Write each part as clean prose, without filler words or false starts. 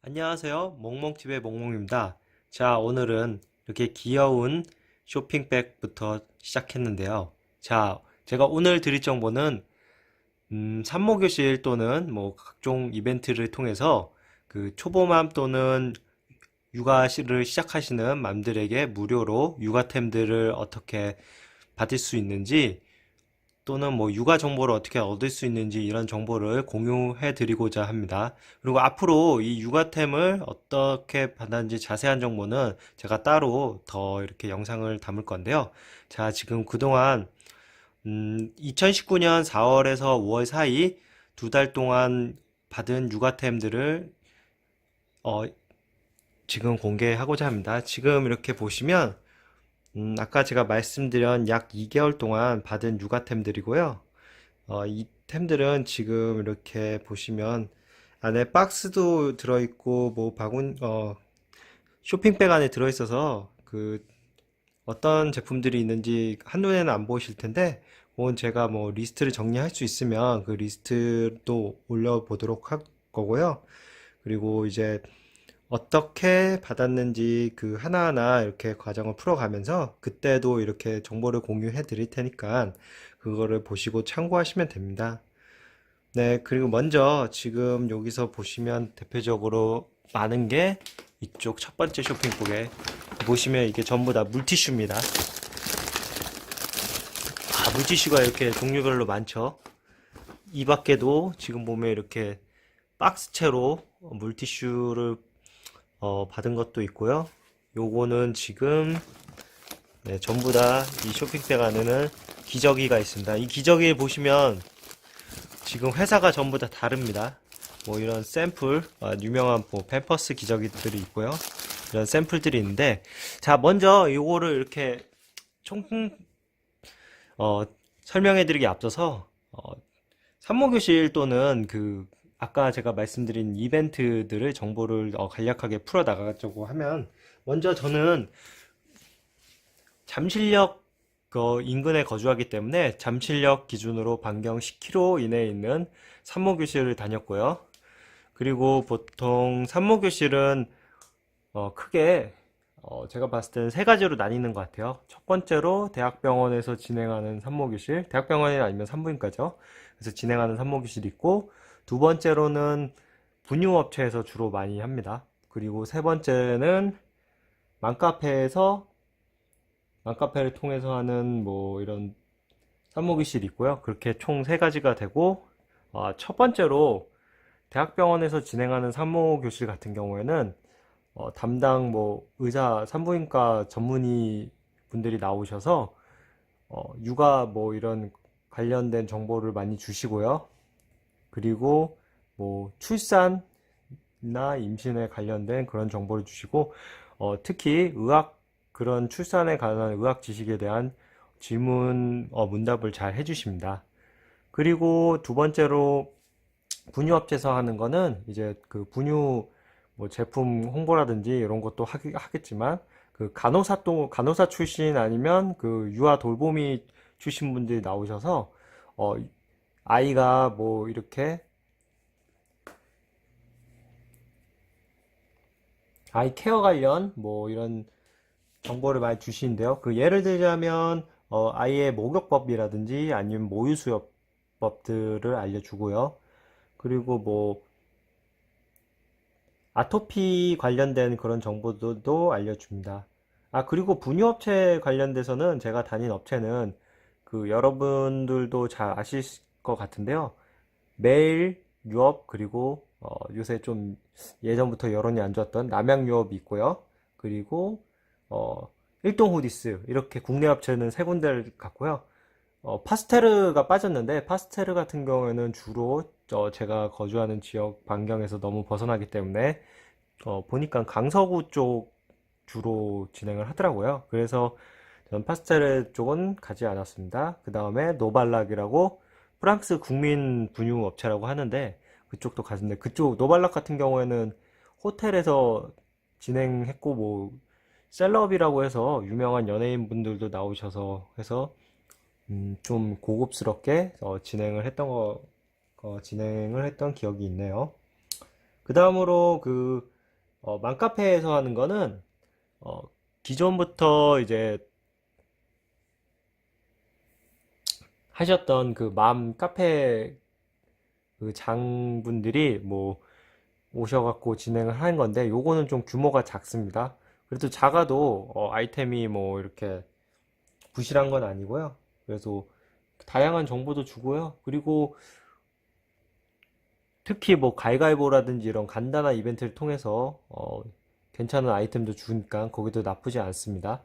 안녕하세요. 몽몽TV의 몽몽입니다. 자, 오늘은 이렇게 귀여운 쇼핑백부터 시작했는데요. 자, 제가 오늘 드릴 정보는 산모교실 또는 뭐 각종 이벤트를 통해서 그 초보맘 또는 육아를 시작하시는 맘들에게 무료로 육아템들을 어떻게 받을 수 있는지 또는 뭐 육아 정보를 어떻게 얻을 수 있는지 이런 정보를 공유해 드리고자 합니다. 그리고 앞으로 이 육아템을 어떻게 받았는지 자세한 정보는 제가 따로 더 이렇게 영상을 담을 건데요. 자, 지금 그동안 2019년 4월에서 5월 사이 두 달 동안 받은 육아템들을 어, 지금 공개하고자 합니다. 지금 이렇게 보시면 아까 제가 말씀드린 약 2개월 동안 받은 육아템들이고요. 이 템들은 지금 이렇게 보시면 안에 박스도 들어있고 뭐 쇼핑백 안에 들어있어서 그 어떤 제품들이 있는지 한눈에는 안 보이실 텐데 그건 제가 뭐 리스트를 정리할 수 있으면 그 리스트도 올려보도록 할 거고요. 그리고 이제 어떻게 받았는지 그 하나하나 이렇게 과정을 풀어가면서 그때도 이렇게 정보를 공유해 드릴 테니까 그거를 보시고 참고하시면 됩니다. 네, 그리고 먼저 지금 여기서 보시면 대표적으로 많은 게 이쪽 첫 번째 쇼핑백에 보시면 이게 전부 다 물티슈입니다. 물티슈가 이렇게 종류별로 많죠. 이 밖에도 지금 보면 이렇게 박스채로 물티슈를 받은 것도 있고요. 요거는 지금 네, 전부 다 이 쇼핑백 안에는 기저귀가 있습니다. 이 기저귀 보시면 지금 회사가 전부 다 다릅니다. 뭐 이런 샘플, 유명한 뭐 팸퍼스 기저귀들이 있고요. 이런 샘플들이 있는데, 자, 먼저 요거를 이렇게 총, 어, 설명해드리기 앞서서, 산모교실 또는 아까 제가 말씀드린 이벤트들을 정보를 간략하게 풀어나가자고 하면, 먼저 저는 잠실역 인근에 거주하기 때문에 잠실역 기준으로 반경 10km 이내에 있는 산모교실을 다녔고요. 그리고 보통 산모교실은 크게 제가 봤을 때는 세 가지로 나뉘는 것 같아요. 첫 번째로 대학병원에서 진행하는 산모교실, 대학병원이 아니면 산부인과죠. 그래서 진행하는 산모교실이 있고, 두 번째로는 분유업체에서 주로 많이 합니다. 그리고 세 번째는 맘카페에서 맘카페를 통해서 하는 뭐 이런 산모교실이 있고요. 그렇게 총 세 가지가 되고, 첫 번째로 대학병원에서 진행하는 산모교실 같은 경우에는 담당 뭐 의사, 산부인과 전문의 분들이 나오셔서 육아 뭐 이런 관련된 정보를 많이 주시고요. 그리고 뭐 출산이나 임신에 관련된 그런 정보를 주시고 특히 의학 그런 출산에 관한 의학 지식에 대한 질문 문답을 잘 해주십니다. 그리고 두 번째로 분유업체에서 하는 거는 이제 그 분유 뭐 제품 홍보라든지 이런 것도 하겠지만 그 간호사 출신 아니면 그 유아 돌보미 출신 분들이 나오셔서 어 아이가 뭐 이렇게 아이 케어 관련 뭐 이런 정보를 많이 주시는데요. 그 예를 들자면 아이의 목욕법이라든지 아니면 모유수유법들을 알려주고요. 그리고 뭐 아토피 관련된 그런 정보도 알려줍니다. 그리고 분유업체 관련돼서는 제가 다닌 업체는 그 여러분들도 잘 아실 것 같은데요. 매일 유업 그리고 요새 좀 예전부터 여론이 안 좋았던 남양유업이 있고요. 그리고 일동 후디스 이렇게 국내 업체는 세 군데를 갖고요. 파스테르가 빠졌는데 파스테르 같은 경우에는 주로 제가 거주하는 지역 반경에서 너무 벗어나기 때문에 보니까 강서구 쪽 주로 진행을 하더라고요. 그래서 전 파스테르 쪽은 가지 않았습니다. 그 다음에 노발락이라고 프랑스 국민 분유 업체라고 하는데 그쪽도 갔는데 그쪽 노발락 같은 경우에는 호텔에서 진행했고 뭐 셀럽이라고 해서 유명한 연예인 분들도 나오셔서 해서 좀 고급스럽게 진행을 했던 기억이 있네요. 그 다음으로 맘카페에서 하는 거는 어, 기존부터 이제 하셨던 그 맘카페 그 장분들이 뭐 오셔갖고 진행을 하는 건데 요거는 좀 규모가 작습니다. 그래도 작아도 아이템이 뭐 이렇게 부실한 건 아니고요. 그래서 다양한 정보도 주고요. 그리고 특히 뭐 가위가위보라든지 이런 간단한 이벤트를 통해서 괜찮은 아이템도 주니까 거기도 나쁘지 않습니다.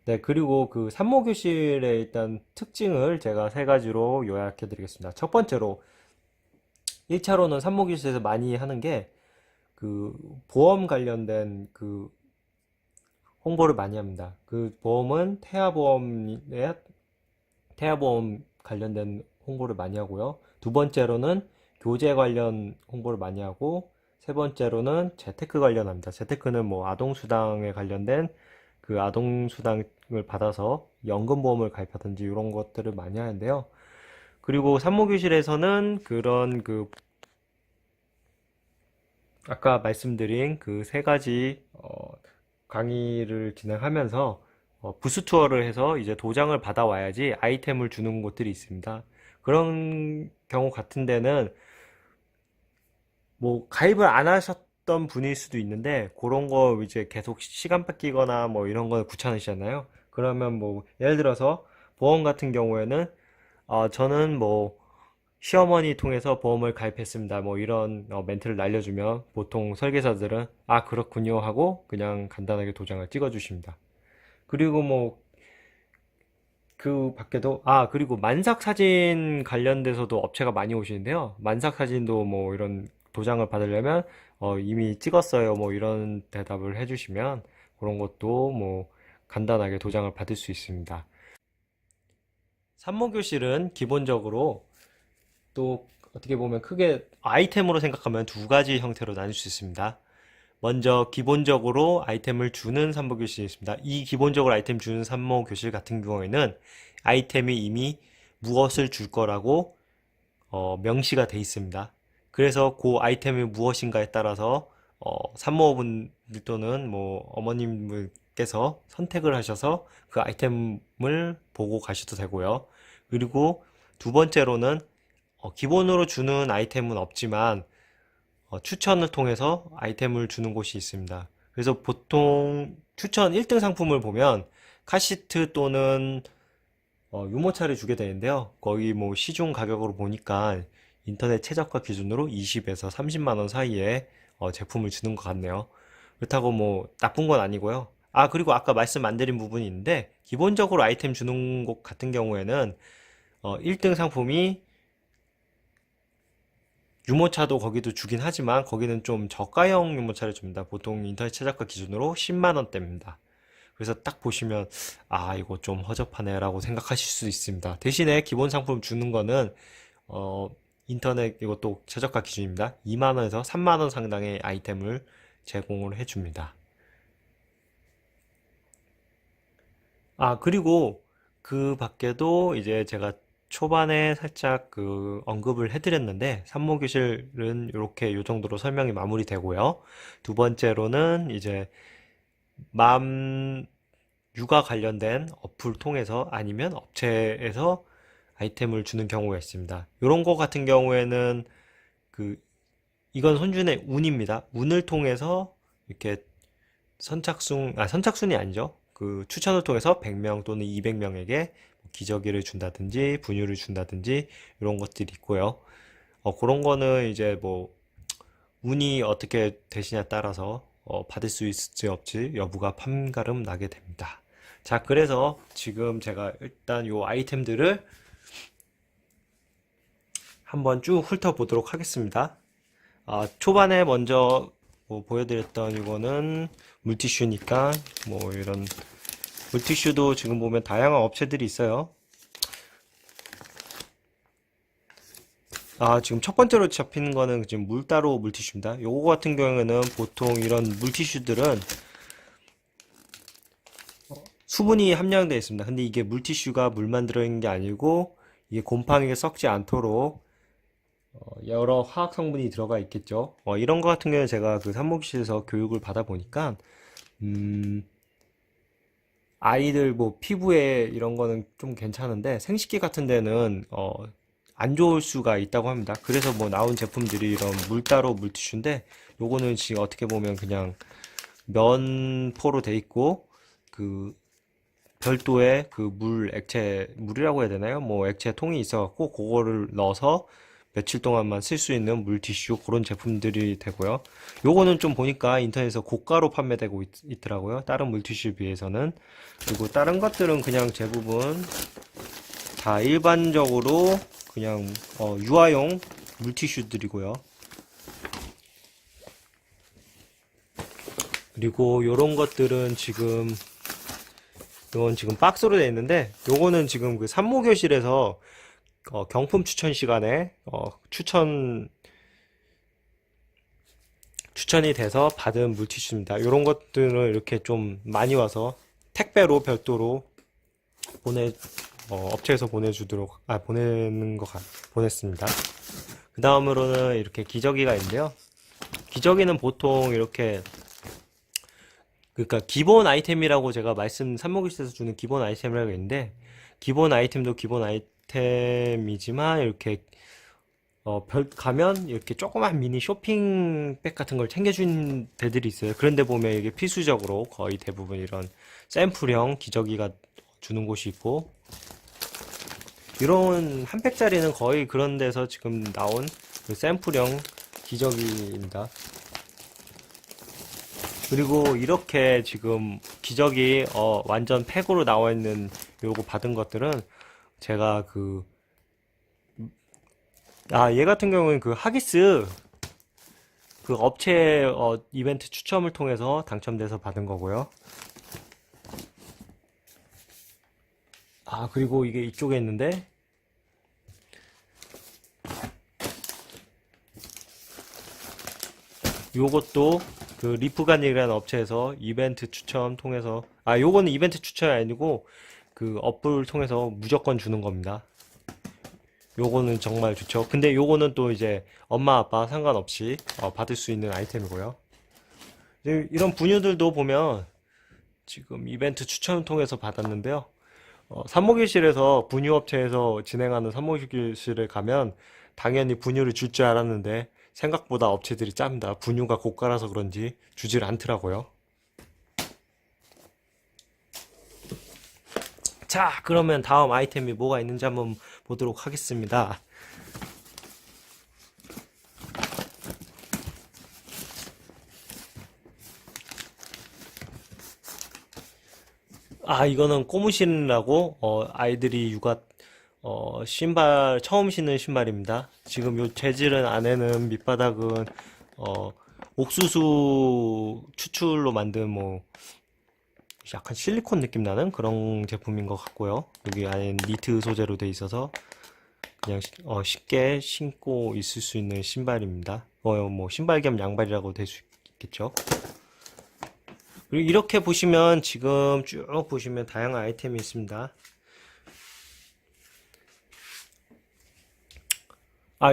네, 그리고 그 산모교실의 일단 특징을 제가 세 가지로 요약해 드리겠습니다. 첫 번째로 1차로는 산모교실에서 많이 하는 게 그 보험 관련된 그 홍보를 많이 합니다. 그 보험은 태아보험 관련된 홍보를 많이 하고요. 두 번째로는 교재 관련 홍보를 많이 하고, 세 번째로는 재테크 관련합니다. 재테크는 뭐 아동수당에 관련된 그 아동수당을 받아서 연금보험을 가입하든지 이런 것들을 많이 하는데요. 그리고 산모교실에서는 그런 그 아까 말씀드린 그 세 가지 강의를 진행하면서 부스 투어를 해서 이제 도장을 받아와야지 아이템을 주는 곳들이 있습니다. 그런 경우 같은 데는 뭐 가입을 안 하셨던 분일 수도 있는데 그런 거 이제 계속 시간 뺏기거나 뭐 이런 거 귀찮으시잖아요. 그러면 뭐 예를 들어서 보험 같은 경우에는 저는 뭐 시어머니 통해서 보험을 가입했습니다. 뭐 이런 멘트를 날려주면 보통 설계사들은 아 그렇군요 하고 그냥 간단하게 도장을 찍어 주십니다. 그리고 뭐 그 밖에도 그리고 만삭 사진 관련돼서도 업체가 많이 오시는데요. 만삭 사진도 뭐 이런 도장을 받으려면 이미 찍었어요. 뭐 이런 대답을 해주시면 그런 것도 뭐 간단하게 도장을 받을 수 있습니다. 산모교실은 기본적으로 또 어떻게 보면 크게 아이템으로 생각하면 두 가지 형태로 나눌 수 있습니다. 먼저 기본적으로 아이템을 주는 산모교실이 있습니다. 이 기본적으로 아이템 주는 산모교실 같은 경우에는 아이템이 이미 무엇을 줄 거라고 명시가 돼 있습니다. 그래서 그 아이템이 무엇인가에 따라서 산모분들 또는 뭐 어머님께서 선택을 하셔서 그 아이템을 보고 가셔도 되고요. 그리고 두 번째로는 기본으로 주는 아이템은 없지만 추천을 통해서 아이템을 주는 곳이 있습니다. 그래서 보통 추천 1등 상품을 보면 카시트 또는 유모차를 주게 되는데요. 거의 뭐 시중 가격으로 보니까 인터넷 최저가 기준으로 20에서 30만 원 사이에 제품을 주는 것 같네요. 그렇다고 뭐 나쁜 건 아니고요. 그리고 아까 말씀 안 드린 부분이 있는데 기본적으로 아이템 주는 곳 같은 경우에는 1등 상품이 유모차도 거기도 주긴 하지만 거기는 좀 저가형 유모차를 줍니다. 보통 인터넷 최저가 기준으로 10만 원대입니다. 그래서 딱 보시면 이거 좀 허접하네 라고 생각하실 수 있습니다. 대신에 기본 상품 주는 거는 어, 인터넷 이것도 최저가 기준입니다. 2만 원에서 3만 원 상당의 아이템을 제공을 해줍니다. 그리고 그 밖에도 이제 제가 초반에 살짝 그 언급을 해드렸는데 산모교실은 이렇게 요 정도로 설명이 마무리되고요. 두 번째로는 이제 맘 육아 관련된 어플 통해서 아니면 업체에서 아이템을 주는 경우가 있습니다. 이런 거 같은 경우에는 그 이건 손준의 운입니다. 운을 통해서 이렇게 선착순이 아니죠. 그 추천을 통해서 100명 또는 200명에게 기저귀를 준다든지 분유를 준다든지 이런 것들이 있고요. 그런 거는 이제 뭐 운이 어떻게 되시냐에 따라서 받을 수 있을지 없지 여부가 판가름 나게 됩니다. 자, 그래서 지금 제가 일단 요 아이템들을 한번 쭉 훑어보도록 하겠습니다. 초반에 먼저 뭐 보여드렸던 이거는 물티슈니까 뭐 이런 물티슈도 지금 보면 다양한 업체들이 있어요. 지금 첫 번째로 잡히는 거는 지금 물따로 물티슈입니다. 요거 같은 경우에는 보통 이런 물티슈들은 수분이 함량되어 있습니다. 근데 이게 물티슈가 물만 들어있는 게 아니고 이게 곰팡이가 썩지 않도록 여러 화학 성분이 들어가 있겠죠. 이런 거 같은 경우는 제가 그 산모기실에서 교육을 받아 보니까 음, 아이들 뭐 피부에 이런 거는 좀 괜찮은데 생식기 같은 데는 안 좋을 수가 있다고 합니다. 그래서 뭐 나온 제품들이 이런 물따로 물티슈인데 요거는 지금 어떻게 보면 그냥 면포로 돼 있고 그 별도의 그 액체, 물이라고 해야 되나요? 뭐 액체 통이 있어갖고 그거를 넣어서 며칠 동안만 쓸 수 있는 물티슈 그런 제품들이 되고요. 요거는 좀 보니까 인터넷에서 고가로 판매되고 있더라고요. 다른 물티슈에 비해서는. 그리고 다른 것들은 그냥 대부분 다 일반적으로 그냥 유아용 물티슈들이고요. 그리고 요런 것들은 이건 지금 박스로 되어 있는데 요거는 지금 그 산모교실에서 경품 추천 시간에 추천이 돼서 받은 물티슈입니다. 이런 것들은 이렇게 좀 많이 와서 택배로 별도로 보내 업체에서 보냈습니다. 그 다음으로는 이렇게 기저귀가 있는데요. 기저귀는 보통 이렇게 그러니까 기본 아이템이라고 제가 산모기실에서 주는 기본 아이템이라고 있는데 기본 아이템도 기본 아이템이지만 이렇게 가면 이렇게 조그만 미니 쇼핑백 같은 걸 챙겨준 데들이 있어요. 그런데 보면 이게 필수적으로 거의 대부분 이런 샘플형 기저귀가 주는 곳이 있고 이런 한 팩짜리는 거의 그런 데서 지금 나온 그 샘플형 기저귀입니다. 그리고 이렇게 지금 기저귀 완전 팩으로 나와 있는 요거 받은 것들은 제가 얘 같은 경우는 그 하기스 그 업체 이벤트 추첨을 통해서 당첨돼서 받은 거고요. 그리고 이게 이쪽에 있는데 요것도 그 리프간이라는 업체에서 이벤트 추첨 통해서 요거는 이벤트 추첨이 아니고 그 어플을 통해서 무조건 주는 겁니다. 요거는 정말 좋죠. 근데 요거는 또 이제 엄마 아빠 상관없이 받을 수 있는 아이템이고요. 이런 분유들도 보면 지금 이벤트 추첨을 통해서 받았는데요. 산모기실에서 분유업체에서 진행하는 산모기실에 가면 당연히 분유를 줄 줄 알았는데 생각보다 업체들이 짭니다. 분유가 고가라서 그런지 주질 않더라고요. 자, 그러면 다음 아이템이 뭐가 있는지 한번 보도록 하겠습니다. 이거는 꼬무신이라고 아이들이 신발 처음 신는 신발입니다. 지금 요 재질은 안에는 밑바닥은 옥수수 추출로 만든 뭐 약간 실리콘 느낌 나는 그런 제품인 것 같고요. 여기 안에 니트 소재로 돼 있어서 그냥 쉽게 신고 있을 수 있는 신발입니다. 뭐 신발 겸 양발이라고 될 수 있겠죠. 그리고 이렇게 보시면 지금 쭉 보시면 다양한 아이템이 있습니다.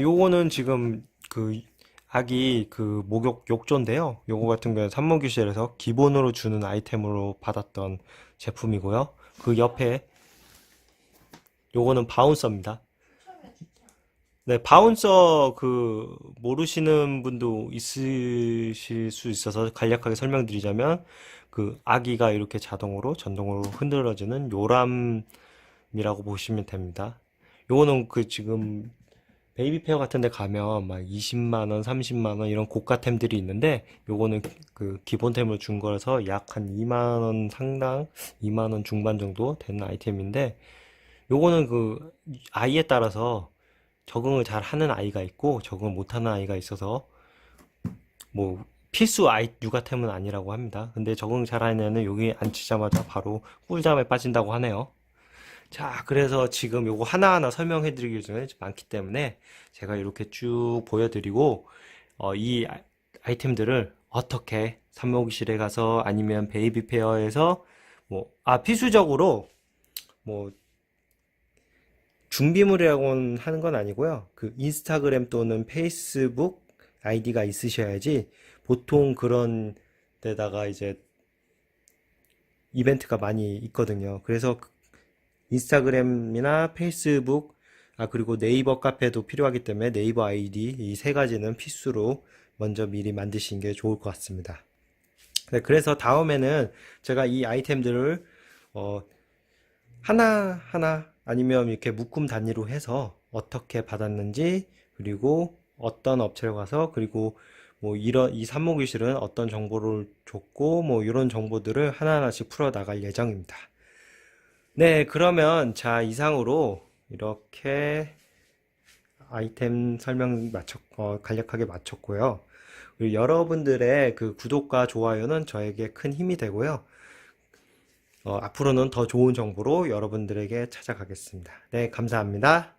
요거는 지금 그 아기 그 목욕 욕조인데요. 요거 같은 경우는 산모기실에서 기본으로 주는 아이템으로 받았던 제품이고요. 그 옆에 요거는 바운서입니다. 네, 바운서 모르시는 분도 있으실 수 있어서 간략하게 설명드리자면 그 아기가 이렇게 전동으로 흔들어지는 요람이라고 보시면 됩니다. 요거는 지금 베이비 페어 같은 데 가면 막 20만 원, 30만 원 이런 고가템들이 있는데 요거는 그 기본템을 준 거라서 약 한 2만 원 상당, 2만 원 중반 정도 되는 아이템인데 요거는 아이에 따라서 적응을 잘 하는 아이가 있고 적응을 못 하는 아이가 있어서 뭐 필수 육아템은 아니라고 합니다. 근데 적응 잘하는 애는 여기 앉히자마자 바로 꿀잠에 빠진다고 하네요. 자, 그래서 지금 요거 하나하나 설명해 드리기 전에 많기 때문에 제가 이렇게 쭉 보여드리고 이 아이템들을 어떻게 산모기실에 가서 아니면 베이비 페어에서 필수적으로 뭐 준비물이라고 하는 건 아니고요. 그 인스타그램 또는 페이스북 아이디가 있으셔야지 보통 그런 데다가 이제 이벤트가 많이 있거든요. 그래서 인스타그램이나 페이스북, 그리고 네이버 카페도 필요하기 때문에 네이버 아이디 이 세 가지는 필수로 먼저 미리 만드시는 게 좋을 것 같습니다. 네, 그래서 다음에는 제가 이 아이템들을 어, 하나하나 아니면 이렇게 묶음 단위로 해서 어떻게 받았는지, 그리고 어떤 업체를 가서, 그리고 뭐 이런 이 산모교실은 어떤 정보를 줬고 뭐 이런 정보들을 하나하나씩 풀어 나갈 예정입니다. 네, 그러면 자 이상으로 이렇게 아이템 설명 간략하게 마쳤고요. 그리고 여러분들의 그 구독과 좋아요는 저에게 큰 힘이 되고요. 앞으로는 더 좋은 정보로 여러분들에게 찾아가겠습니다. 네, 감사합니다.